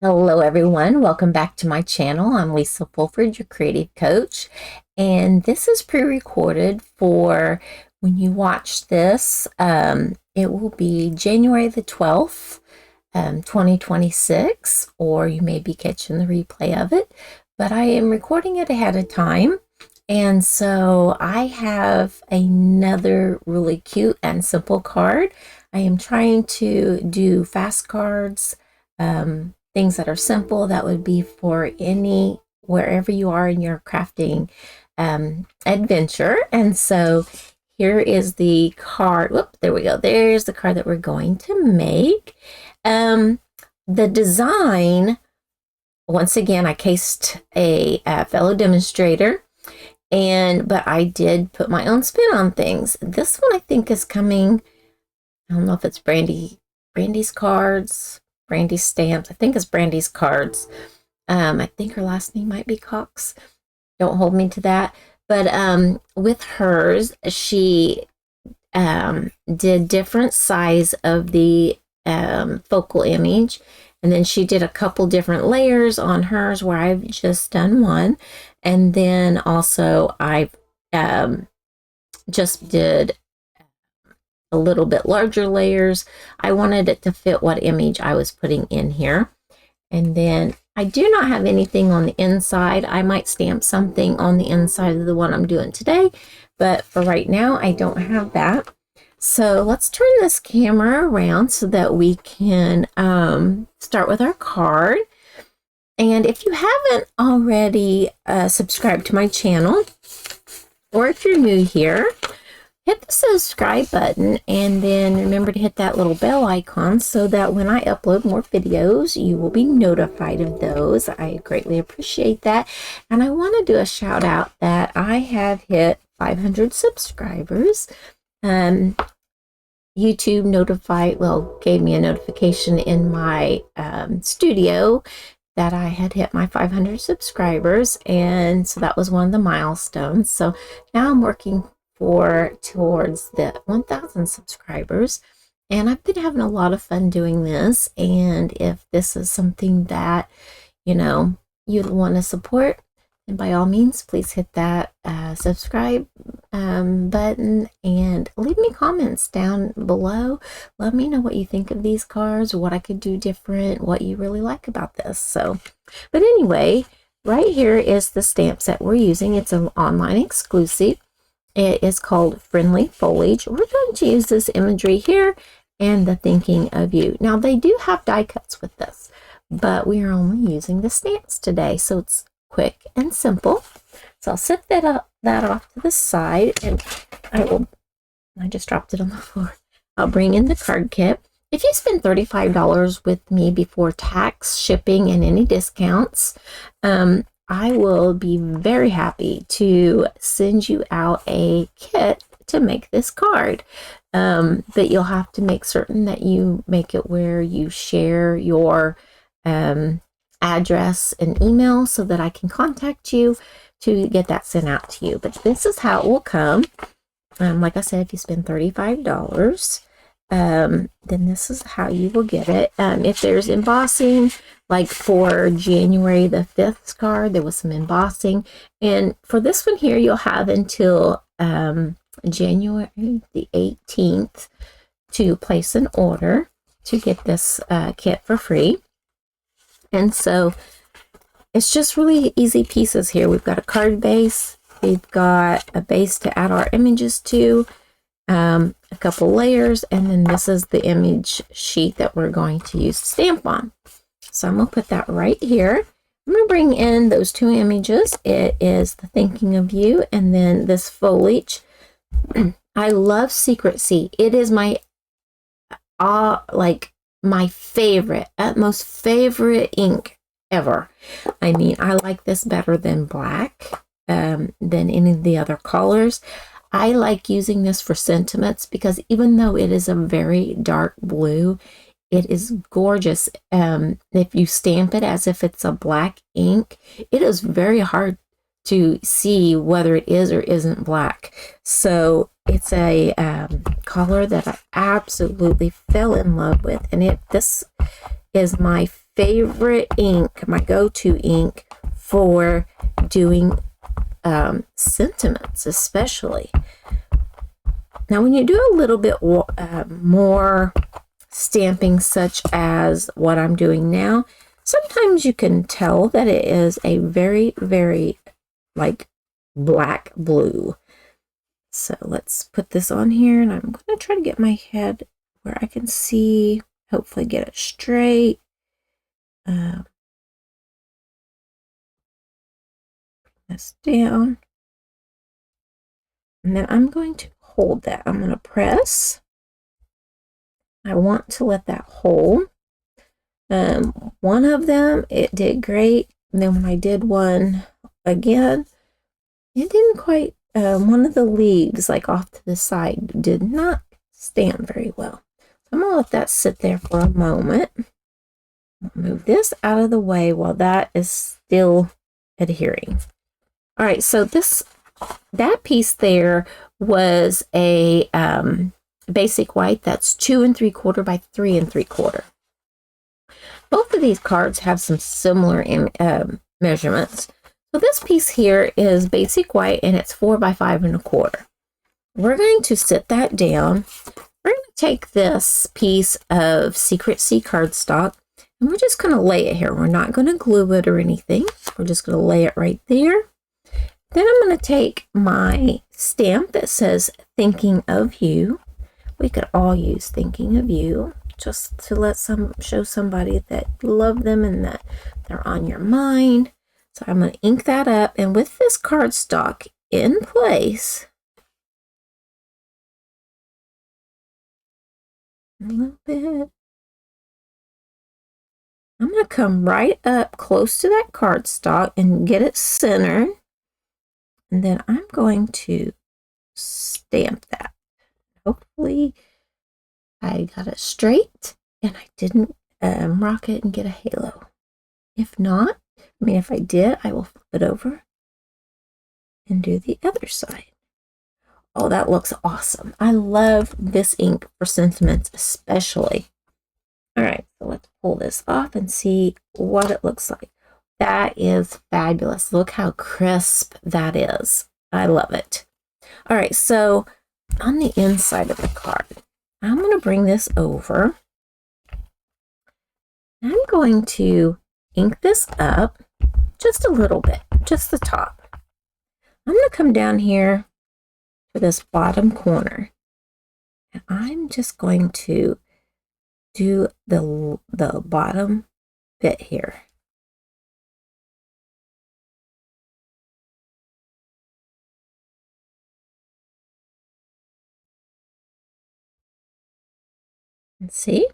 Hello everyone, welcome back to my channel. I'm Lisa Fulford, your creative coach, and this is pre-recorded for when you watch this. It will be January the 12th, 2026, or you may be catching the replay of it, but I am recording it ahead of time. And so I have another really cute and simple card. I am trying to do fast cards, things that are simple that would be for wherever you are in your crafting adventure. And so here is the card. Whoop, there we go. There's the card that we're going to make. The design, once again, I cased a fellow demonstrator, but I did put my own spin on things. This one I think is coming. I don't know if it's Brandy's cards, Brandy's stamps. I think it's Brandy's cards. I think her last name might be Cox. Don't hold me to that. But with hers, she did different size of the focal image. And then she did a couple different layers on hers where I've just done one. And then also I've just did a little bit larger layers. I wanted it to fit what image I was putting in here. And then I do not have anything on the inside. I might stamp something on the inside of the one I'm doing today, but for right now, I don't have that. So let's turn this camera around so that we can start with our card. And if you haven't already subscribed to my channel, or if you're new here, hit the subscribe button and then remember to hit that little bell icon so that when I upload more videos, you will be notified of those. I greatly appreciate that. And I want to do a shout out that I have hit 500 subscribers. YouTube gave me a notification in my studio that I had hit my 500 subscribers. And so that was one of the milestones. So now I'm working towards the 1,000 subscribers, and I've been having a lot of fun doing this. And if this is something that you'd want to support, then by all means please hit that subscribe button and leave me comments down below. Let me know what you think of these cards, what I could do different, what you really like about this. But anyway, right here is the stamps that we're using. It's an online exclusive. It is called Friendly Foliage. We're going to use this imagery here and the thinking of you. Now, they do have die cuts with this, but we are only using the stamps today, so it's quick and simple. So I'll set that off to the side, and I just dropped it on the floor. I'll bring in the card kit. If you spend $35 with me before tax, shipping, and any discounts, I will be very happy to send you out a kit to make this card. But you'll have to make certain that you make it where you share your address and email so that I can contact you to get that sent out to you. But this is how it will come. Like I said, if you spend $35, then this is how you will get it. If there's embossing, like for January the 5th card, there was some embossing. And for this one here, you'll have until January the 18th to place an order to get this kit for free. And so it's just really easy pieces here. We've got a card base. We've got a base to add our images to. A couple layers, and then this is the image sheet that we're going to use to stamp on. So I'm going to put that right here. I'm going to bring in those two images. It is the thinking of you and then this foliage. I love Secrecy. It is my my favorite, most favorite ink ever. I mean, I like this better than black, than any of the other colors. I like using this for sentiments because even though it is a very dark blue, it is gorgeous. If you stamp it as if it's a black ink, it is very hard to see whether it is or isn't black. So it's a color that I absolutely fell in love with, and this is my favorite ink, my go-to ink for doing sentiments, especially. Now, when you do a little bit more stamping, such as what I'm doing now, sometimes you can tell that it is a very, very like black blue. So let's put this on here, and I'm going to try to get my head where I can see, hopefully get it straight. Bring this down. And then I'm going to hold that. I'm going to press. I want to let that hold. One of them, it did great. And then when I did one again, it didn't quite, one of the leaves, like off to the side, did not stand very well. So I'm going to let that sit there for a moment. I'll move this out of the way while that is still adhering. All right, so that piece there was a basic white that's 2 3/4 by 3 3/4. Both of these cards have some similar measurements. So this piece here is basic white, and it's 4 by 5 1/4. We're going to sit that down. We're going to take this piece of Secret Sea cardstock, and we're just going to lay it here. We're not going to glue it or anything. We're just going to lay it right there. Then I'm going to take my stamp that says Thinking of You. We could all use Thinking of You, just to show somebody that you love them and that they're on your mind. So I'm going to ink that up, and with this cardstock in place, a little bit, I'm going to come right up close to that cardstock and get it centered. And then I'm going to stamp that. Hopefully I got it straight and I didn't rock it and get a halo. If not, if I did, I will flip it over and do the other side. Oh, that looks awesome. I love this ink for sentiments especially. All right, so let's pull this off and see what it looks like. That is fabulous. Look how crisp that is. I love it. All right, so on the inside of the card, I'm going to bring this over. I'm going to ink this up just a little bit, just the top. I'm going to come down here to this bottom corner, and I'm just going to do the bottom bit here. And see?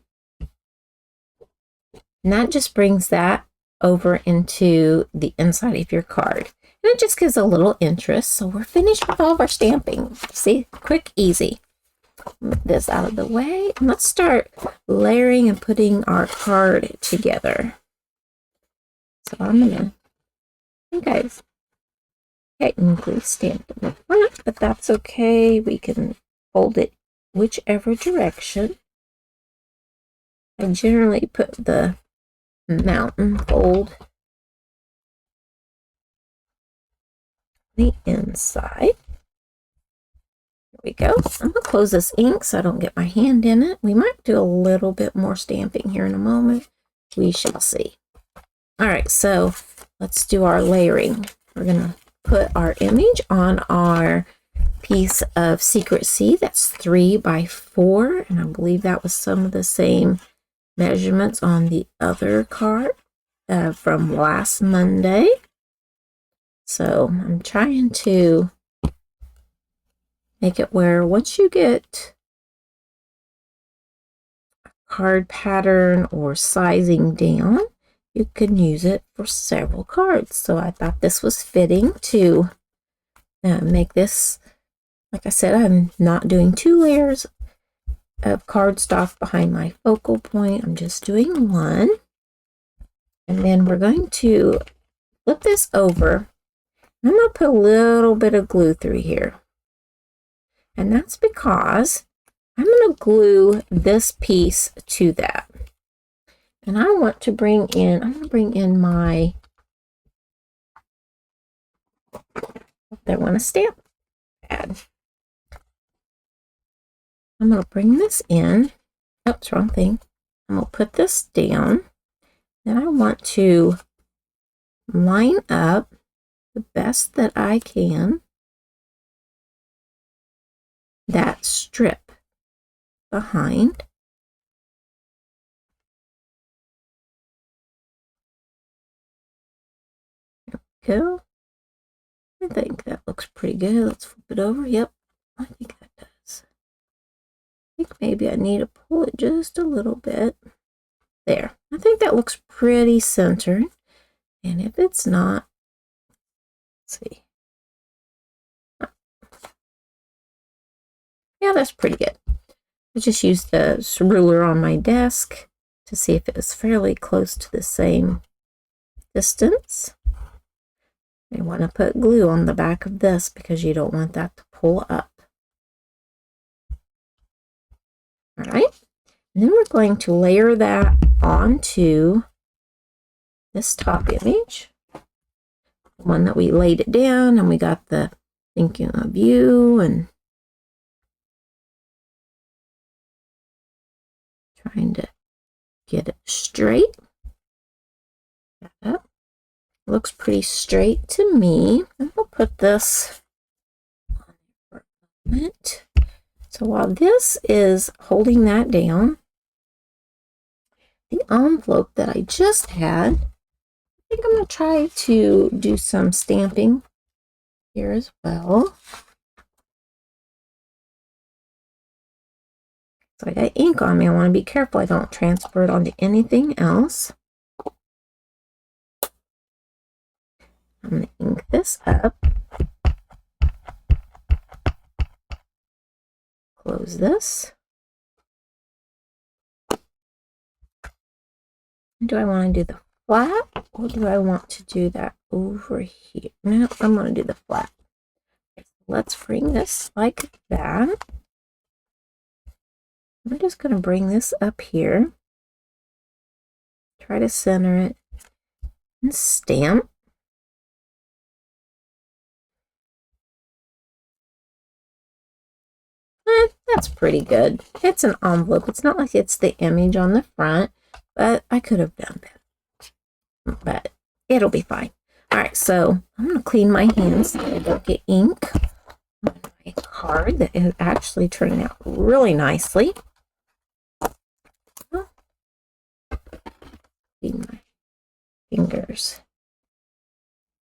And that just brings that over into the inside of your card. And it just gives a little interest. So we're finished with all of our stamping. See? Quick, easy. Move this out of the way. And let's start layering and putting our card together. So I'm going to, guys, technically stamped in the front, but that's okay. We can fold it whichever direction. I generally put the mountain fold the inside. There we go. I'm going to close this ink so I don't get my hand in it. We might do a little bit more stamping here in a moment. We shall see. All right, so let's do our layering. We're going to put our image on our piece of Secret Sea. That's 3 by 4, and I believe that was some of the same measurements on the other card from last Monday. So I'm trying to make it where once you get a card pattern or sizing down, you can use it for several cards. So I thought this was fitting to make this, like I said, I'm not doing 2 layers of cardstock behind my focal point. I'm just doing 1. And then we're going to flip this over. I'm going to put a little bit of glue through here. And that's because I'm going to glue this piece to that. And I want to bring in, I'm going to bring in my, I want a stamp pad. I'm going to bring this in. Oops, wrong thing. I'm going to put this down. Then I want to line up the best that I can that strip behind. There we go. I think that looks pretty good. Let's flip it over. Yep, I think that does. I think maybe I need to pull it just a little bit. There. I think that looks pretty centered. And if it's not, let's see. Yeah, that's pretty good. I just used the ruler on my desk to see if it was fairly close to the same distance. You want to put glue on the back of this because you don't want that to pull up. All right. And then we're going to layer that onto this top image. The one that we laid it down and we got the thinking of you and trying to get it straight. That looks pretty straight to me. And we'll put this on for a moment. So while this is holding that down, the envelope that I just had, I think I'm going to try to do some stamping here as well. So I got ink on me. I want to be careful I don't transfer it onto anything else. I'm going to ink this up. Close this. Do I want to do the flat or do I want to do that over here? No, I'm going to do the flat. Okay, so let's bring this like that. I'm just going to bring this up here. Try to center it and stamp. That's pretty good. It's an envelope. It's not like it's the image on the front, but I could have done better. But it'll be fine. All right, so I'm going to clean my hands so I don't get ink on my card that is actually turning out really nicely. Clean my fingers.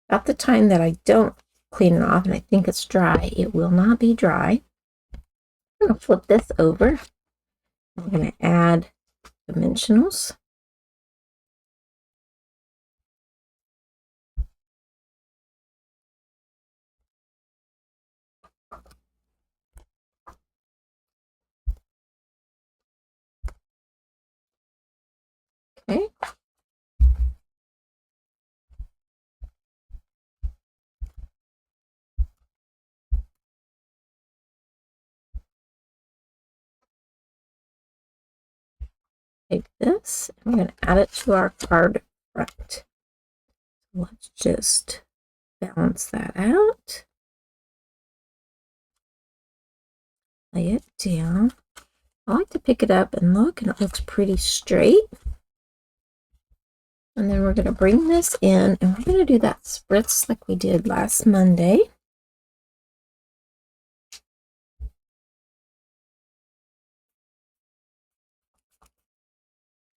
About the time that I don't clean it off and I think it's dry, it will not be dry. I'm going to flip this over. I'm going to add dimensionals. Okay. Take this, I'm going to add it to our card front. Let's just balance that out. Lay it down. I like to pick it up and look, and it looks pretty straight. And then we're going to bring this in, and we're going to do that spritz like we did last Monday.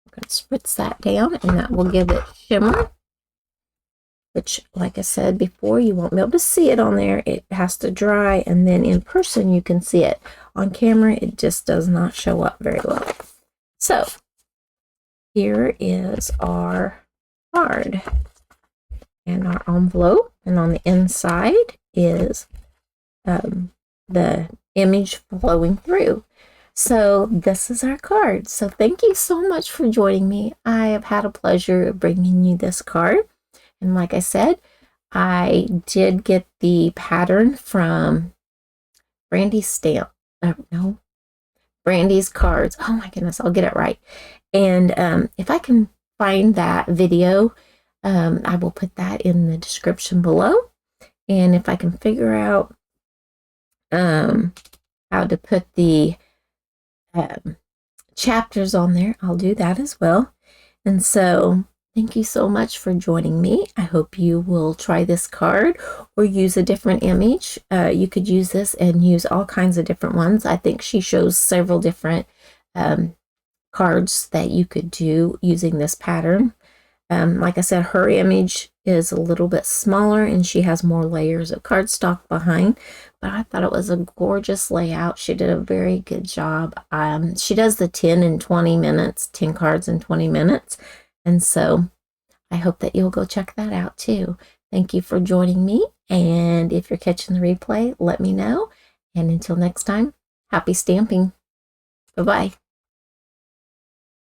We're going to spritz that down, and that will give it shimmer, which, like I said before, you won't be able to see it on there. It has to dry, and then in person you can see it. On camera, it just does not show up very well. So here is our card and our envelope, and on the inside is the image flowing through. So this is our card. So thank you so much for joining me. I have had a pleasure of bringing you this card. And like I said, I did get the pattern from Brandy's Brandy's cards. Oh my goodness, I'll get it right. And if I can find that video, I will put that in the description below. And if I can figure out how to put the chapters on there, I'll do that as well. And so thank you so much for joining me. I hope you will try this card or use a different image. You could use this and use all kinds of different ones. I think she shows several different cards that you could do using this pattern. Like I said, her image is a little bit smaller and she has more layers of cardstock behind, but I thought it was a gorgeous layout. She did a very good job. She does the 10 in 20 minutes, 10 cards in 20 minutes. And so I hope that you'll go check that out too. Thank you for joining me. And if you're catching the replay, let me know. And until next time, happy stamping. Bye-bye.